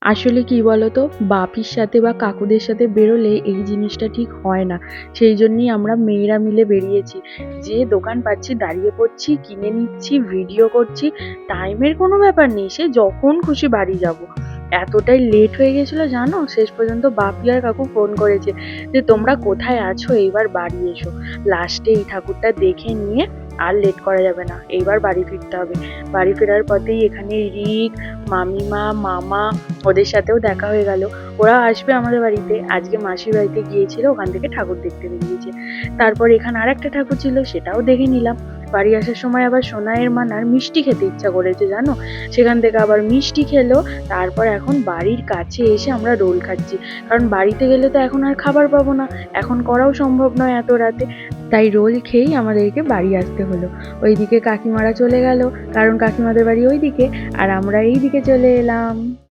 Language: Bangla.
আসলে কি বলতো, বাপির সাথে বা কাকুদের সাথে বেরোলে এই জিনিসটা ঠিক হয় না। সেই জন্যই আমরা মেয়েরা মিলে বেরিয়েছি, যে দোকান পাচ্ছি দাঁড়িয়ে পড়ছি, কিনে নিচ্ছি, ভিডিও করছি। টাইমের কোনো ব্যাপার নেই, সে যখন খুশি বাড়ি যাব। এতটাই লেট হয়ে গেছিল জানো, শেষ পর্যন্ত বাপি আর কাকু ফোন করেছে যে তোমরা কোথায় আছো, এইবার বাড়ি এসো। লাস্টে এই ঠাকুরটা দেখে নিয়ে আর লেট করা যাবে না, এইবার বাড়ি ফিরতে হবে। বাড়ি ফেরার পথেই এখানে রিক, মামিমা, মামা, ওদের সাথেও দেখা হয়ে গেল। ওরা আসবে আমাদের বাড়িতে, আজকে মাসির বাড়িতে গিয়েছিল, ওখান থেকে ঠাকুর দেখতে বেরিয়েছে। তারপর এখানে আর একটা ঠাকুর ছিল, সেটাও দেখে নিলাম। বাড়ি আসার সময় আবার সোনাইয়ের মানার মিষ্টি খেতে ইচ্ছা করেছে জানো, সেখান থেকে আবার মিষ্টি খেলো। তারপর এখন বাড়ির কাছে এসে আমরা রোল খাচ্ছি, কারণ বাড়িতে গেলে তো এখন আর খাবার পাবো না, এখন করাও সম্ভব নয় এত রাতে। তাই রোল খেয়েই আমাদেরকে বাড়ি আসতে হলো। ওইদিকে কাকিমারা চলে গেল, কারণ কাকিমাদের বাড়ি ওইদিকে, আর আমরা এইদিকে চলে এলাম।